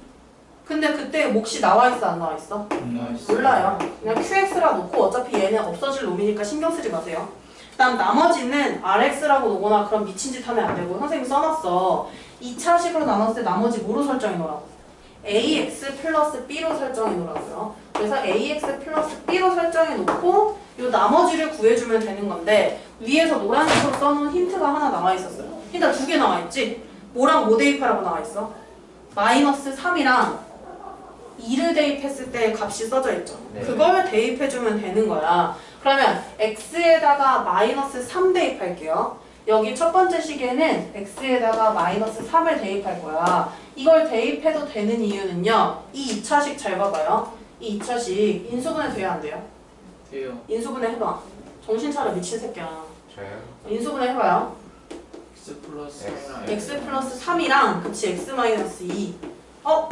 근데 그때 몫이 나와있어 안 나와있어? 몰라요. 그냥 qx라 놓고 어차피 얘는 없어질 놈이니까 신경 쓰지 마세요. 그다음 나머지는 rx라고 놓거나 그럼 미친 짓 하면 안 되고 선생님이 써놨어. 2차식으로 나눴을 때 나머지 뭐로 설정해 놓으라고? ax 플러스 b로 설정해 놓으라고요. 그래서 ax 플러스 b로 설정해 놓고 요 나머지를 구해주면 되는 건데 위에서 노란색으로 써놓은 힌트가 하나 나와있었어요. 힌트가 2개 나와있지? 뭐랑 뭐 대입하라고 나와있어? 마이너스 3이랑 2를 대입했을 때 값이 써져 있죠. 네. 그걸 대입해주면 되는 거야. 그러면 x에다가 마이너스 3 대입할게요. 여기 첫 번째 식에는 x에다가 마이너스 3을 대입할 거야. 이걸 대입해도 되는 이유는요. 이 2차식 잘 봐봐요. 이 2차식 인수분해 돼야 안 돼요? 돼요. 인수분해 해봐. 정신 차려 미친 새끼야. 저요? 인수분해 해봐요. x 플러스 x 플러스 3이랑 그치 x 마이너스 2.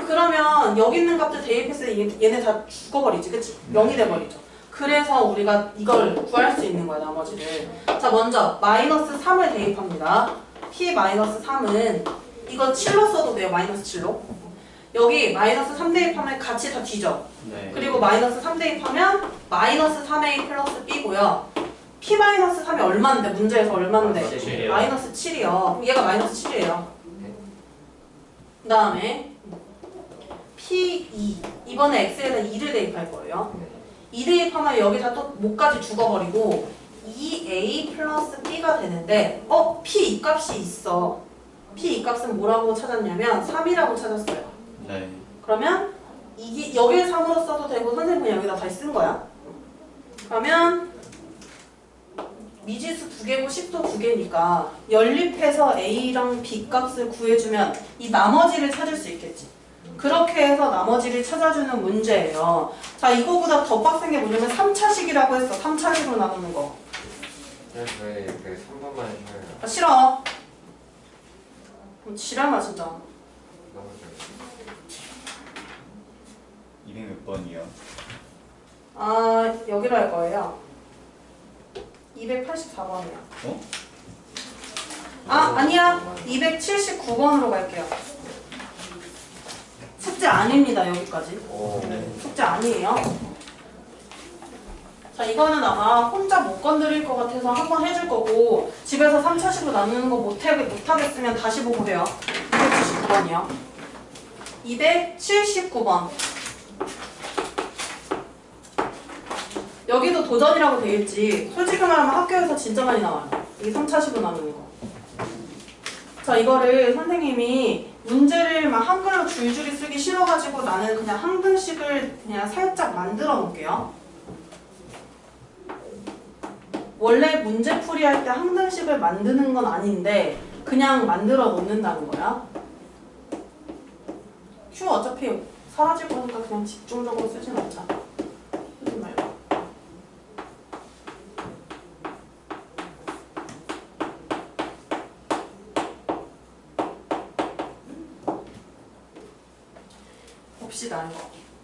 그러면 여기 있는 값들 대입했을 때 얘네 다 죽어버리지 그치? 0이 돼버리죠. 그래서 우리가 이걸 구할 수 있는 거야 나머지를. 자 먼저 마이너스 3을 대입합니다. p 마이너스 3은 이거 7로 써도 돼요. 마이너스 7로. 여기 마이너스 3 대입하면 같이 다 뒤져. 네. 그리고 마이너스 3 대입하면 마이너스 3a 플러스 b고요. p 마이너스 3이 얼마인데? 문제에서 얼마인데? 마이너스 7이요. 마이너스 7이요. 그럼 얘가 마이너스 7이에요. 그 다음에 P2 이번에 x에다 2를 대입할 거예요. 2 대입하면 여기다 또 뭐까지 죽어버리고 2a 플러스 b가 되는데 p 이 값이 있어. p 이 값은 뭐라고 찾았냐면 3이라고 찾았어요. 네. 그러면 이게 여기를 3으로 써도 되고 선생님 그냥 여기다 다시 쓴 거야. 그러면 미지수 2개고 10도 2개니까 연립해서 a랑 b 값을 구해주면 이 나머지를 찾을 수 있겠지. 그렇게 해서 나머지를 찾아주는 문제예요. 자, 이거보다 더 빡센 게 뭐냐면 3차식이라고 했어. 3차식으로 나누는 거. 그래서 저희 그 3번만 쉬어요. 아, 싫어. 그럼 지랄마 진짜. 너무 좋아요. 200 몇 번이요? 아, 여기로 할 거예요. 284번이야. 어? 아니야. 279번으로 갈게요. 숙제 아닙니다, 여기까지. 오. 숙제 아니에요. 자, 이거는 아마 혼자 못 건드릴 것 같아서 한번 해줄 거고 집에서 3차식으로 나누는 거 못하겠으면 다시 보고 해요. 279번이요. 279번. 여기도 도전이라고 되겠지. 솔직히 말하면 학교에서 진짜 많이 나와요. 이게 3차식으로 나누는 거. 자, 이거를 선생님이 문제를 막 한글로 줄줄이 쓰기 싫어가지고 나는 그냥 항등식을 그냥 살짝 만들어 놓을게요. 원래 문제풀이 할 때 항등식을 만드는 건 아닌데 그냥 만들어 놓는다는 거야. Q 어차피 사라질 거니까 그냥 집중적으로 쓰진 않자. 쓰지 말고. 봅시다.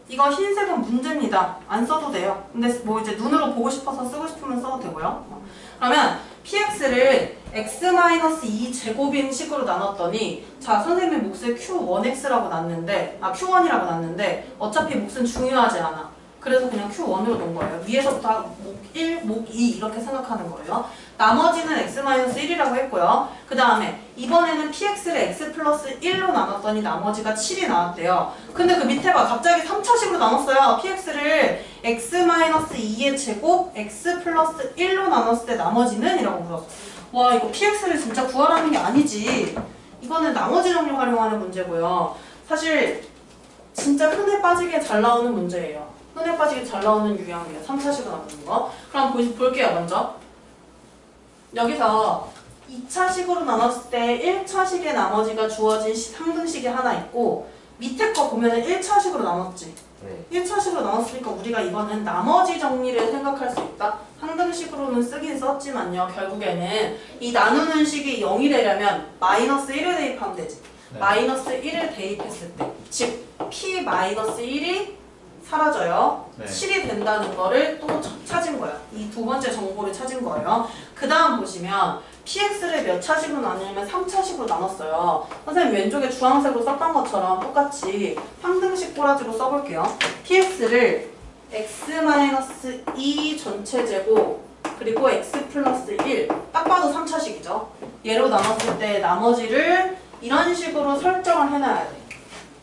이거 흰색은 문제입니다. 안 써도 돼요. 근데 뭐 이제 눈으로 보고 싶어서 쓰고 싶으면 써도 되고요. 그러면 px를 x-2 제곱인 식으로 나눴더니 자 선생님의 몫을 q1x라고 놨는데 q1이라고 놨는데 어차피 몫은 중요하지 않아. 그래서 그냥 Q1으로 놓은 거예요. 위에서부터 목 1, 목 2 이렇게 생각하는 거예요. 나머지는 x-1이라고 했고요. 그 다음에 이번에는 px를 x 플러스 1로 나눴더니 나머지가 7이 나왔대요. 근데 그 밑에 봐. 갑자기 3차식으로 나눴어요. px를 x-2의 제곱 x 플러스 1로 나눴을 때 나머지는? 이라고 물었어. 와, 이거 px를 진짜 구하라는 게 아니지. 이거는 나머지 정리 활용하는 문제고요. 사실 진짜 흔해 빠지게 잘 나오는 문제예요. 흔해 빠지게 잘 나오는 유형이에요. 3차식으로 나누는 거. 그럼 볼게요, 먼저. 여기서 2차식으로 나눴을 때 1차식의 나머지가 주어진 상등식이 하나 있고 밑에 거 보면은 1차식으로 나눴지. 네. 1차식으로 나눴으니까 우리가 이거는 나머지 정리를 생각할 수 있다. 상등식으로는 쓰긴 썼지만요. 결국에는 이 나누는 식이 0이 되려면 마이너스 1을 대입하면 되지. 네. 마이너스 1을 대입했을 때, 즉 p 마이너스 1이 사라져요. 네. 7이 된다는 거를 또 찾은 거야. 이 두 번째 정보를 찾은 거예요. 그 다음 보시면 px를 몇 차식으로 나누냐면 3차식으로 나눴어요. 선생님 왼쪽에 주황색으로 썼던 것처럼 똑같이 상등식 꼬라지로 써볼게요. px를 x-2 전체 제곱 그리고 x 플러스 1, 딱 봐도 3차식이죠. 얘로 나눴을 때 나머지를 이런 식으로 설정을 해놔야 돼.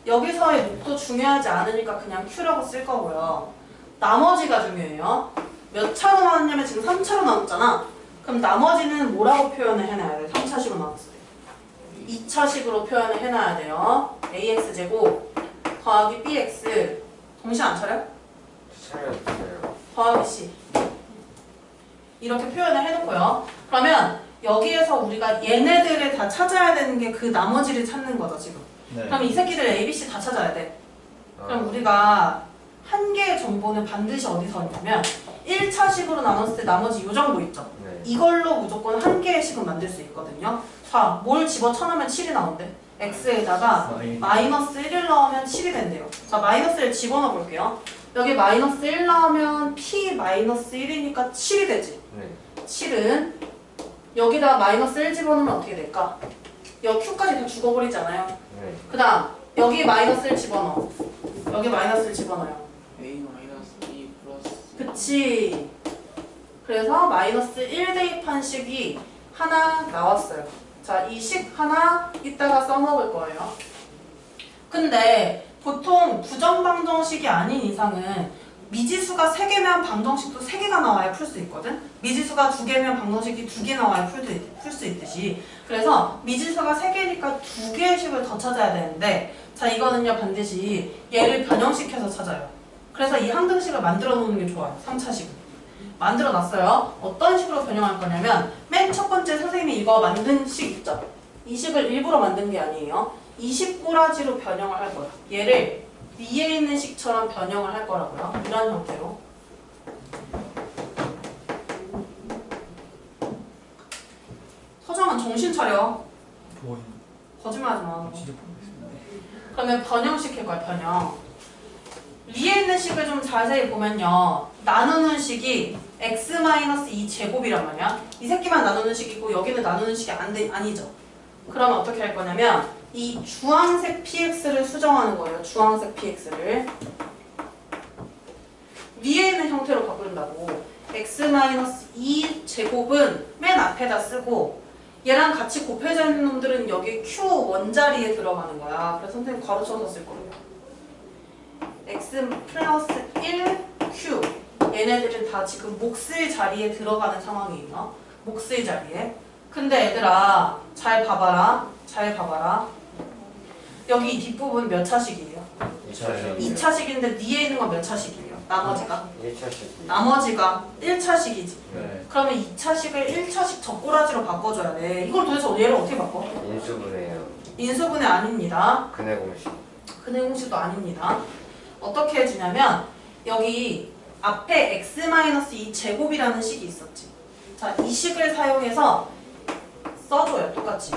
여기서의 목도 중요하지 않으니까 그냥 Q라고 쓸 거고요. 나머지가 중요해요. 몇 차로 나눴냐면 지금 3차로 나눴잖아. 그럼 나머지는 뭐라고 표현을 해놔야 돼? 3차식으로 나눴을 때. 2차식으로 표현을 해놔야 돼요. ax제곱 더하기 bx 동시에 안 차려? 차려주세요. 더하기 c 이렇게 표현을 해놓고요. 그러면 여기에서 우리가 얘네들을 다 찾아야 되는 게 그 나머지를 찾는 거죠 지금. 네. 그럼 이 새끼들 A, B, C 다 찾아야 돼. 그럼 아, 우리가 한 개의 정보는 반드시 어디서 얻냐면 1차식으로 나눴을 때 나머지 요 정도 있죠. 네. 이걸로 무조건 한 개씩은 만들 수 있거든요. 자, 뭘 집어쳐넣으면 7이 나온대. x에다가 마이너스 1을 넣으면 7이 된대요. 자, 마이너스 1 집어넣어 볼게요. 여기 마이너스 1 나오면 p 마이너스 1이니까 7이 되지. 네. 7은 여기다가 마이너스 1 집어넣으면 어떻게 될까? 여기 q까지 다 죽어버리잖아요. 네. 그 다음 여기 마이너스 1 집어넣어. 여기 마이너스 1 집어넣어요. A 마이너스 B 플러스 그치. 그래서 마이너스 1 대입한 식이 하나 나왔어요. 자, 이 식 하나 이따가 써먹을 거예요. 근데 보통 부정방정식이 아닌 이상은 미지수가 3개면 방정식도 3개가 나와야 풀 수 있거든? 미지수가 2개면 방정식이 2개 나와야 풀 수 있듯이. 그래서 미지수가 3개니까 2개의 식을 더 찾아야 되는데, 자, 이거는요, 반드시 얘를 변형시켜서 찾아요. 그래서 이 항등식을 만들어 놓는 게 좋아요. 3차식은. 만들어 놨어요. 어떤 식으로 변형할 거냐면, 맨 첫 번째 선생님이 이거 만든 식 있죠? 이 식을 일부러 만든 게 아니에요. 이 식 꼬라지로 변형을 할 거야. 얘를 위에 있는 식처럼 변형을 할 거라고요. 이런 형태로. 서정은 정신 차려. 뭐 거짓말하지 마. 진짜 모르겠습니다. 그러면 변형시킬 거야, 변형. 위에 있는 식을 좀 자세히 보면요. 나누는 식이 x-2 제곱이란 말이야. 이 새끼만 나누는 식이고 여기는 나누는 식이 아니죠. 그러면 어떻게 할 거냐면 이 주황색 px를 수정하는 거예요. 주황색 px를. 위에 있는 형태로 바꾼다고. x-2 제곱은 맨 앞에다 쓰고 얘랑 같이 곱해져 있는 놈들은 여기 q 원자리에 들어가는 거야. 그래서 선생님 괄호쳐서 쓸 거예요. x 플러스 1q 얘네들은 다 지금 몫의 자리에 들어가는 상황이에요. 몫의 자리에. 근데 얘들아 잘 봐봐라. 잘 봐봐라. 여기 이 뒷부분 몇 차식이에요? 2차식. 2차식인데 위에 있는 건 몇 차식이에요? 나머지가? 1차식. 나머지가 1차식이지. 네. 그러면 2차식을 1차식 적고라지로 바꿔줘야 돼. 이걸 도대체 얘를 어떻게 바꿔? 인수분해요. 인수분해 아닙니다. 근해 공식. 근해 공식도 아닙니다. 어떻게 해주냐면 여기 앞에 x-2 제곱이라는 식이 있었지. 자, 이 식을 사용해서 써줘요. 똑같이.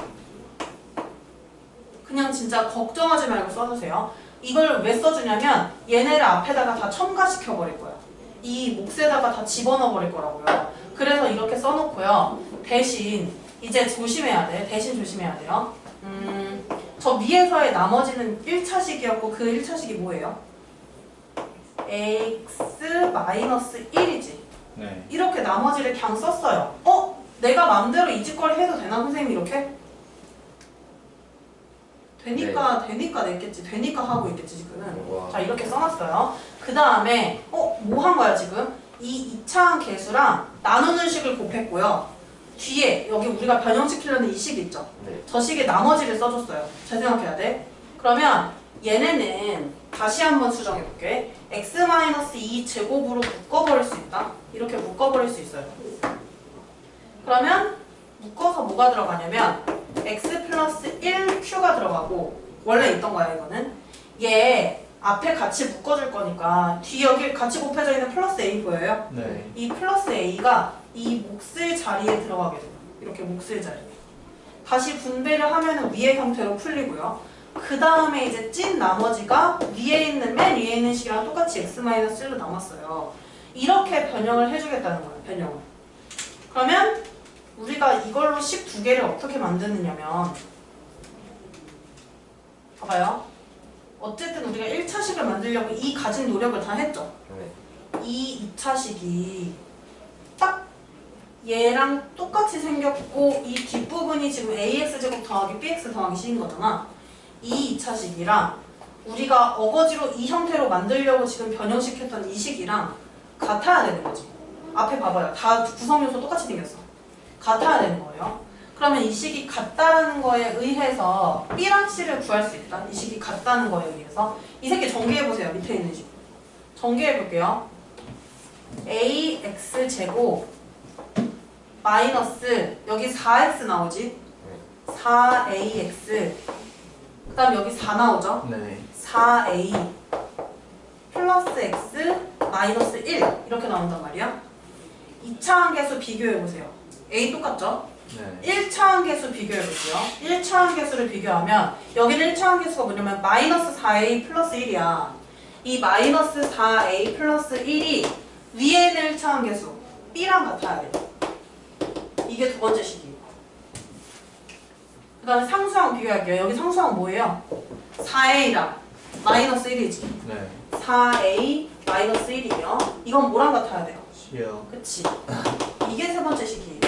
그냥 진짜 걱정하지 말고 써주세요. 이걸 왜 써주냐면 얘네를 앞에다가 다 첨가시켜버릴 거야. 이 몫에다가 다 집어넣어버릴 거라고요. 그래서 이렇게 써놓고요. 대신 이제 조심해야 돼. 대신 조심해야 돼요. 저 위에서의 나머지는 1차식이었고 그 1차식이 뭐예요? x 마이너스 1이지. 네. 이렇게 나머지를 그냥 썼어요. 내가 맘대로 이직거리 해도 되나 선생님 이렇게? 되니까 냈겠지. 되니까 하고 있겠지 지금은. 우와. 자 이렇게 써놨어요. 그 다음에 뭐 한 거야 지금? 이 2차항 계수랑 나누는 식을 곱했고요. 뒤에 여기 우리가 변형시키려는 이 식 있죠? 네. 저 식의 나머지를 써줬어요. 잘 생각해야 돼. 그러면 얘네는 다시 한번 수정해볼게. x-2 제곱으로 묶어버릴 수 있다. 이렇게 묶어버릴 수 있어요. 그러면 묶어서 뭐가 들어가냐면 x 플러스 1q가 들어가고 원래 있던 거야 이거는. 얘 앞에 같이 묶어줄 거니까 뒤 여기 같이 곱해져 있는 플러스 a 보여요? 네. 이 플러스 a가 이 몫을 자리에 들어가게 돼요. 이렇게 몫을 자리에. 다시 분배를 하면 위의 형태로 풀리고요. 그 다음에 이제 찐 나머지가 맨 위에 있는 식이랑 똑같이 x-1로 남았어요. 이렇게 변형을 해주겠다는 거예요. 변형을. 그러면 우리가 이걸로 식 두 개를 어떻게 만드느냐면 봐봐요. 어쨌든 우리가 1차식을 만들려고 이 가진 노력을 다 했죠. 네. 이 2차식이 딱 얘랑 똑같이 생겼고 이 뒷부분이 지금 ax제곱 더하기 bx 더하기 c인 거잖아. 이 2차식이랑 우리가 어거지로 이 형태로 만들려고 지금 변형시켰던 이 식이랑 같아야 되는 거지. 앞에 봐봐요. 다 구성요소 똑같이 생겼어. 같아야 되는 거예요. 그러면 이 식이 같다는 거에 의해서 b랑 c를 구할 수 있다. 이 식이 같다는 거에 의해서 이 새끼 전개해보세요. 밑에 있는 식. 전개해볼게요. ax제곱 마이너스 여기 4x 나오지? 4ax 그 다음 여기 4 나오죠? 네. 4a 플러스 x 마이너스 1 이렇게 나온단 말이야. 2차항 계수 비교해보세요. a 똑같죠? 네. 1차항 계수 비교해볼게요. 1차항 계수를 비교하면 여기는 1차항 계수가 뭐냐면 마이너스 4a 플러스 1이야. 이 마이너스 4a 플러스 1이 위에 있는 1차항 계수 b랑 같아야 돼. 이게 두 번째 식이에요. 그 다음에 상수항 비교할게요. 여기 상수항 뭐예요? 4a랑 마이너스 1이지. 네. 4a 마이너스 1이요. 이건 뭐랑 같아야 돼요? 시요. 그치? 이게 세 번째 식이에요.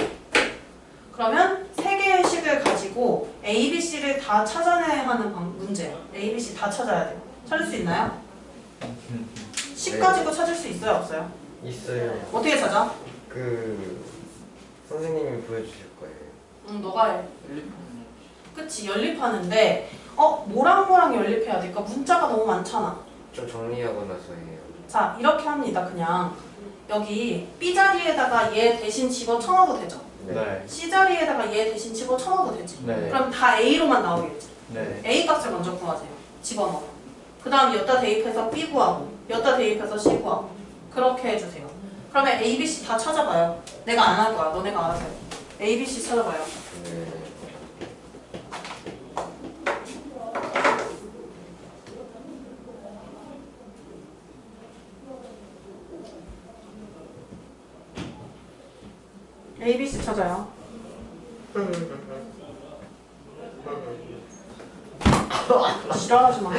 그러면 세 개의 식을 가지고 A, B, C를 다 찾아내야 하는 문제예요. A, B, C 다 찾아야 돼요. 찾을 수 있나요? 식 네. 가지고 찾을 수 있어요? 없어요? 있어요. 어떻게 찾아? 선생님이 보여주실 거예요. 너가 해. 연립하는 그치? 연립하는데 뭐랑 연립해야 돼? 그러니까 문자가 너무 많잖아. 좀 정리하고 나서 해요. 자, 이렇게 합니다. 그냥 여기 B 자리에다가 얘 대신 집어쳐넣어도 되죠? 네. C 자리에다가 얘 대신 집어쳐넣어도 되지? 네. 그럼 다 A로만 나오겠지? 네. A 값을 먼저 구하세요. 집어넣어. 그 다음 여기다 대입해서 B 구하고 여기다 대입해서 C 구하고 그렇게 해주세요. 그러면 A, B, C 다 찾아봐요. 내가 안 할 거야. 너네가 알아서 해. A, B, C 찾아봐요. 네. A, B, C 찾아요. 지랄하지 마.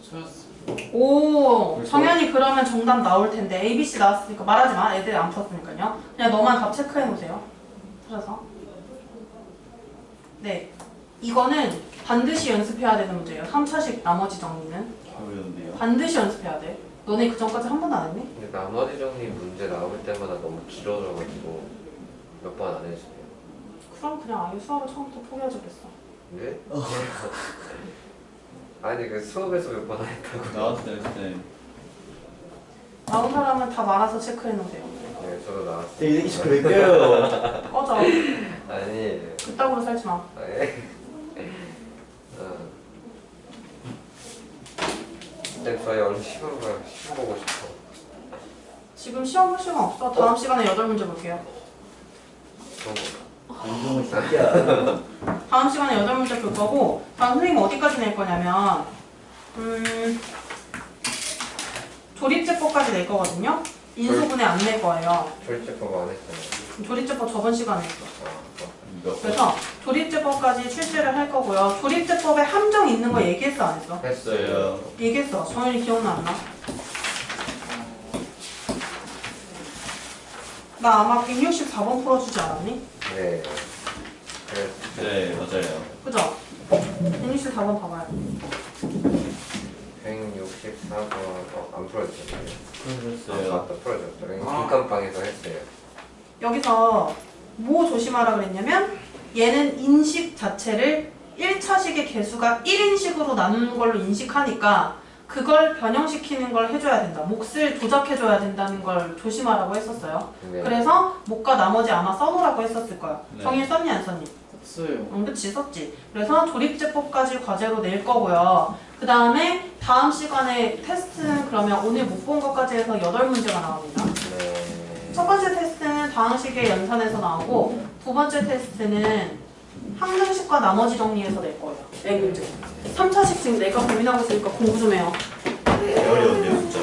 찾았어. 오, 정연이 그러면 정답 나올 텐데 A, B, C 나왔으니까 말하지 마. 애들 안 풀었으니까요. 그냥 너만 답 체크해 놓으세요. 찾아서. 네, 이거는 반드시 연습해야 되는 문제예요. 3차식 나머지 정리는 어려운데요. 반드시 연습해야 돼. 너네 그 전까지 한 번도 안 했니? 근데 나머지 정리 문제 나올 때마다 너무 길어져가지고 몇 번 안 했어요. 그럼 그냥 아예 수업을 처음부터 포기해주겠어. 네? 아니 수업에서 몇 번 안 했다고. 나왔을 때. 나온 사람은 다 말아서 체크해 놓으세요. 네, 저도 나왔어요. 이 새끼 시끄러 왜 껴요? 꺼져. 아니, 그따구로 살지 마. 근데 저희 얼른 시험 보고 싶어. 지금 시험 볼 시간 없어. 다음 시간에 8문제 볼게요. 안정을 새끼야. 다음 시간에 8문제 볼 거고 다음 선생님 어디까지 낼 거냐면 조립제법까지 낼 거거든요. 인수분해 안 낼 거예요. 졸제법 안 했잖아요. 조립제법 저번 시간에 했어. 아. 그래서 조립제법까지 출제를 할 거고요. 조립제법에 함정 있는 거 얘기했어 안 했어? 했어요. 얘기했어. 정현이 기억나 안 나? 나 아마 164번 풀어주지 않았니? 네. 그래서 네, 맞아요. 그죠? 164번 봐봐요. 164번 안 풀어주셨어요. 그러셨어요. 맞다, 풀어줬어요. 빈칸방에서 했어요. 여기서 뭐 조심하라 그랬냐면 얘는 인식 자체를 1차식의 개수가 1인식으로 나누는 걸로 인식하니까 그걸 변형시키는 걸 해줘야 된다. 몫을 조작해줘야 된다는 걸 조심하라고 했었어요. 네. 그래서 몫과 나머지 아마 써놓으라고 했었을 거야. 네. 정일 썼니 안 썼니? 없어요. 응, 그치 썼지. 그래서 조립제법까지 과제로 낼 거고요. 그 다음에 다음 시간에 테스트는 그러면 오늘 못 본 것까지 해서 8문제가 나옵니다. 네. 첫 번째 테스트는 다항식의 연산에서 나오고 두 번째 테스트는 항등식과 나머지 정리해서 낼 거예요. 네 문제. 3차식 지금 내가 고민하고 있으니까 공부 좀 해요. 어려운데요, 진짜.